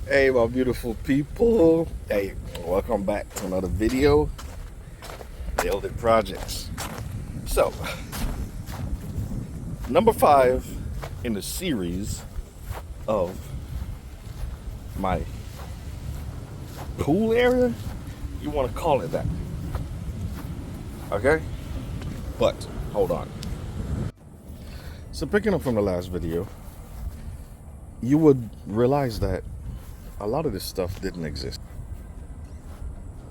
Hey, my beautiful people. Hey, welcome back to another video, Building Projects. So, number 5 in the series of my pool area, you want to call it that. Okay? But, hold on. So, picking up from the last video, you would realize that a lot of this stuff didn't exist.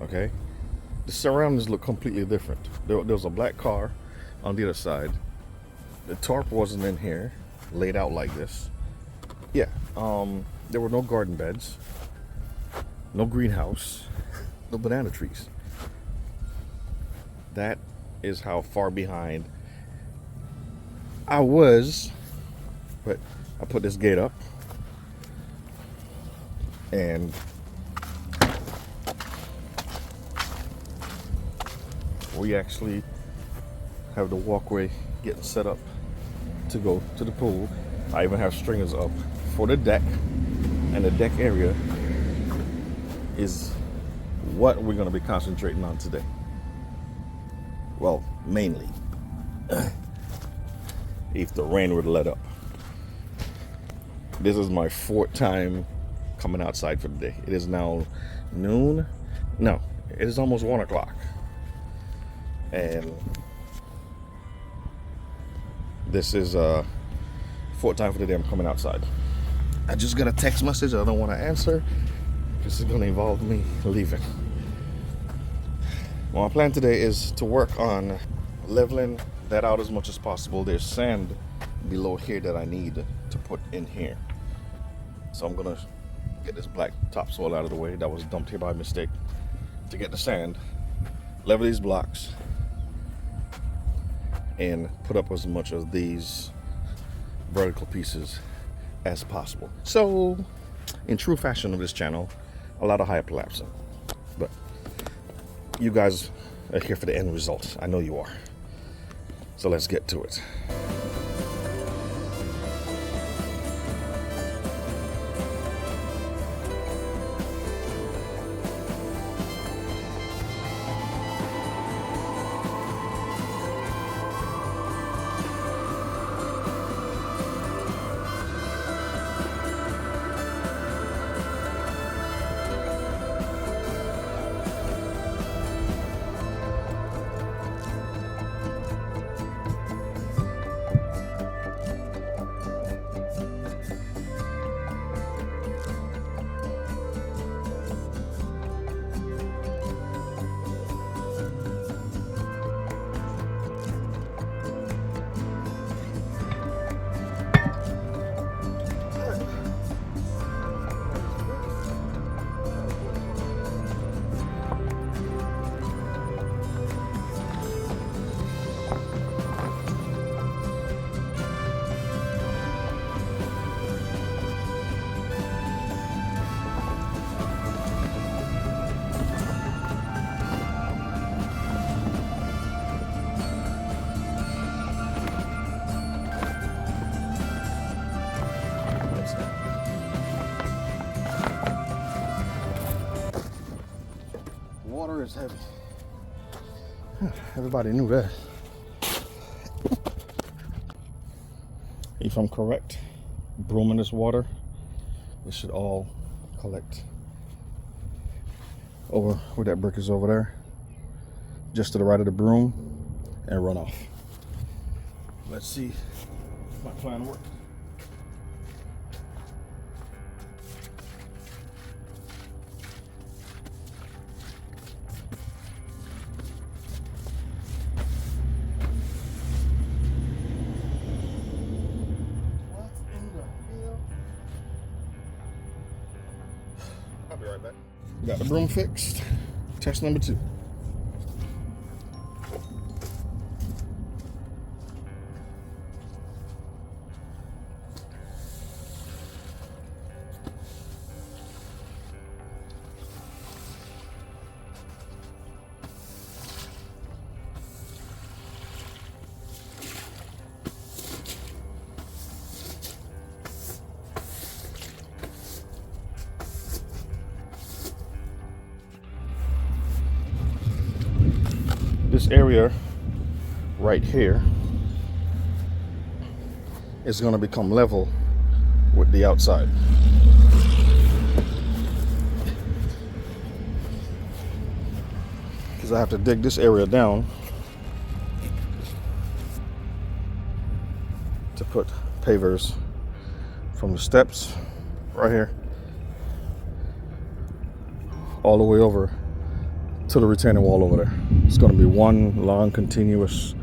Okay? The surroundings look completely different. There was a black car on the other side. The tarp wasn't in here, laid out like this. Yeah, there were no garden beds, no greenhouse, no banana trees. That is how far behind I was, but I put this gate up and we actually have the walkway getting set up to go to the pool. I even have stringers up for the deck, and the deck area is what we're going to be concentrating on today. Well, mainly if the rain would let up. This is my 4th time coming outside for the day. It is now noon. No, it is almost 1 o'clock. And this is 4th time for the day I'm coming outside. I just got a text message I don't want to answer because it's going to involve me leaving. Well, my plan today is to work on leveling that out as much as possible. There's sand below here that I need to put in here. So I'm going to get this black topsoil out of the way that was dumped here by mistake to get the sand, level these blocks, and put up as much of these vertical pieces as possible. So, in true fashion of this channel, a lot of hyperlapsing. But you guys are here for the end result. I know you are. So let's get to it. Water is heavy. Everybody knew that. If I'm correct, brooming this water, it should all collect over where that brick is over there, just to the right of the broom, and run off. Let's see if my plan works. I'll be right back. Got the broom fixed. Test number 2. this area right here is going to become level with the outside. Because I have to dig this area down to put pavers from the steps right here all the way over to the retaining wall over there. It's going to be one long continuous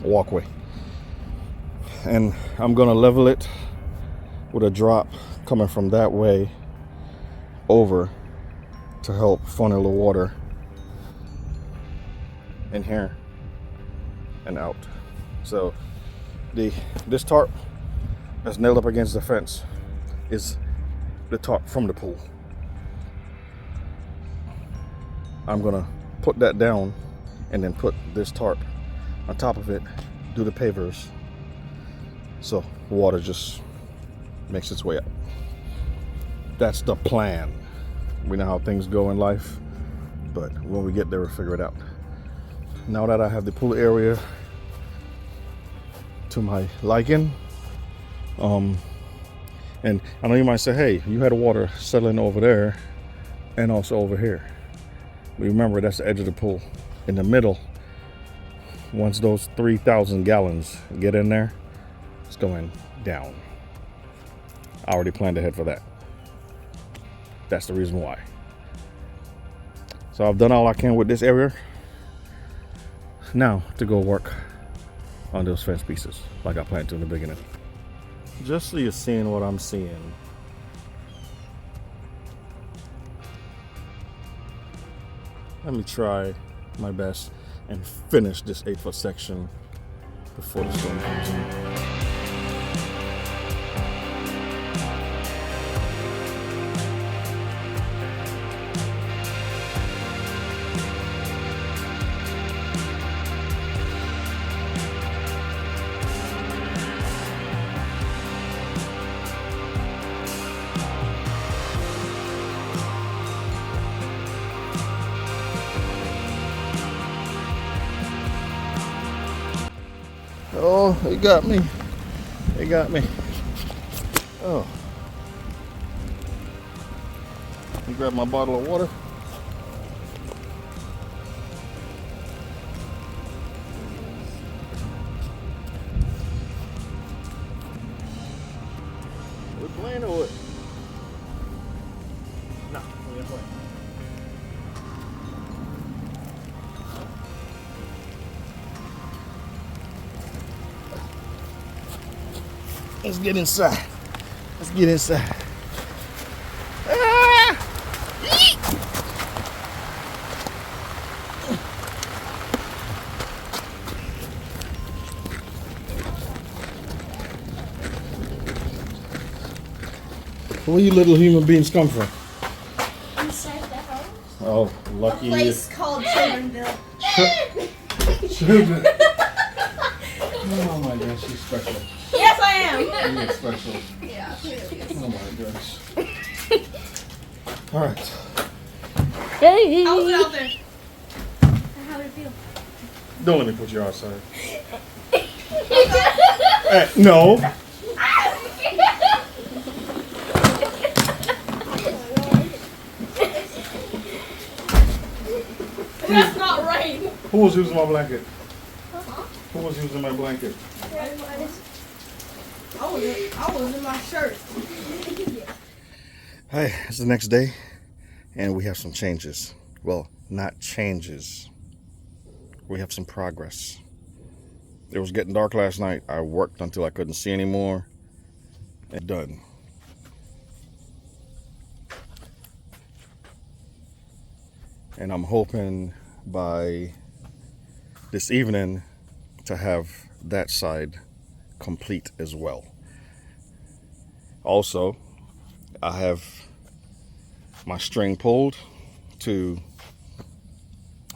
walkway, and I'm going to level it with a drop coming from that way over to help funnel the water in here and out. So this tarp that's nailed up against the fence is the tarp from the pool. I'm gonna put that down and then put this tarp on top of it, do the pavers, so water just makes its way up. That's the plan. We know how things go in life, but when we get there, we'll figure it out. Now that I have the pool area to my liking, and I know you might say, hey, you had water settling over there and also over here. But remember, that's the edge of the pool. In the middle, once those 3,000 gallons get in there, it's going down. I already planned ahead for that. That's the reason why. So I've done all I can with this area. Now to go work on those fence pieces like I planned to in the beginning. Just so you're seeing what I'm seeing. Let me try my best and finish this 8-foot section before the storm comes in. Oh, he got me. He got me. Oh. Let me grab my bottle of water. We're playing or what? No, we're playing. Let's get inside. Let's get inside. Ah! Where you little human beings come from? Inside the house. Oh, lucky A place called Childrenville. Children. Oh my gosh, she's special. Yes, I am. You're special. Yeah, clearly. Oh my gosh. All right. Hey. How was it out there? How did it feel? Don't let me put you outside. Hey, no. That's not right. Who was using my blanket? Who was using my blanket? I was in my shirt. Hey, it's the next day, and we have some changes. Well, not changes. We have some progress. It was getting dark last night. I worked until I couldn't see anymore. And done. And I'm hoping by this evening to have that side complete as well. Also, I have my string pulled to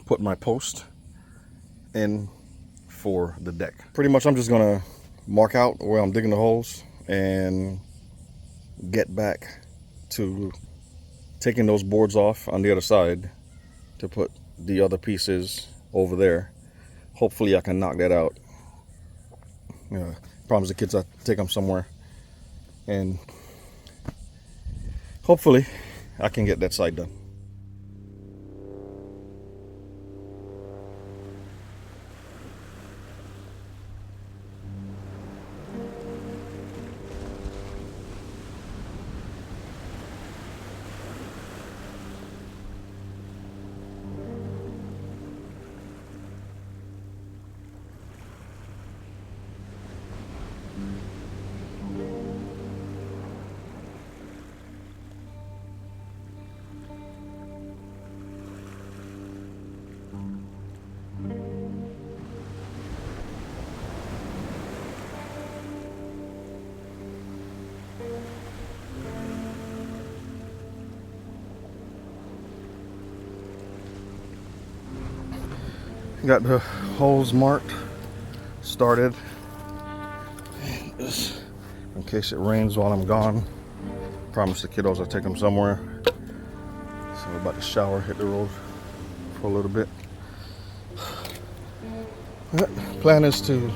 put my post in for the deck. Pretty much I'm just gonna mark out where I'm digging the holes and get back to taking those boards off on the other side to put the other pieces over there. Hopefully I can knock that out. Promise the kids I'll take them somewhere, and hopefully I can get that side done. Got the holes marked, started, just in case it rains while I'm gone. Promise the kiddos I'll take them somewhere. So we're about to shower, hit the road for a little bit. Plan is to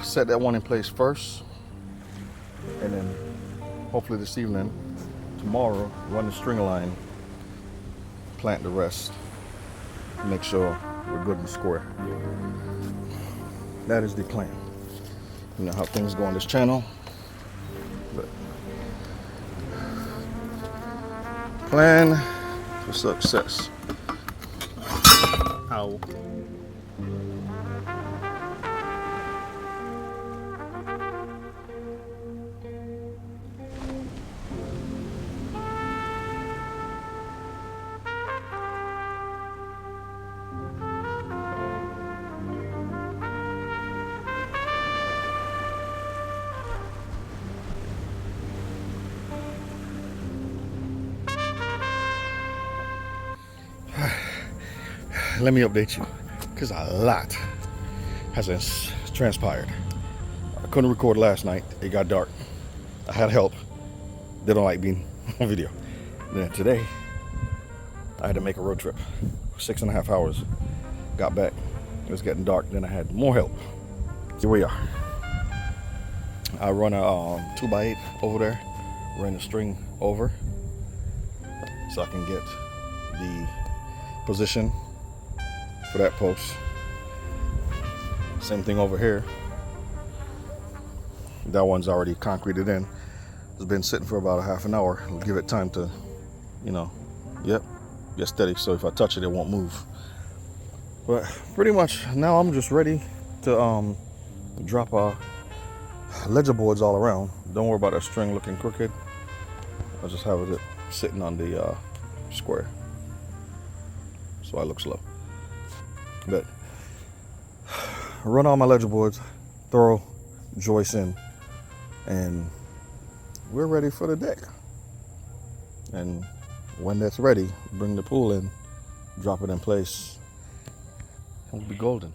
set that one in place first, and then hopefully this evening, tomorrow, run the string line, plant the rest. Make sure we're good and square. That is the plan. You know how things go on this channel, but plan for success. Ow. Let me update you, because a lot has transpired. I couldn't record last night. It got dark. I had help. They don't like being on video. Then today, I had to make a road trip. 6.5 hours. Got back. It was getting dark. Then I had more help. Here we are. I run a 2x8 over there. Ran the string over so I can get the position for that post. Same thing over here. That one's already concreted in. It's been sitting for about a half an hour. I'll give it time to, get steady. So if I touch it, it won't move. But pretty much now I'm just ready to drop ledger boards all around. Don't worry about that string looking crooked. I'll just have it sitting on the square, so I look slow. But run all my ledger boards, throw joists in, and we're ready for the deck. And when that's ready, bring the pool in, drop it in place, and we'll be golden.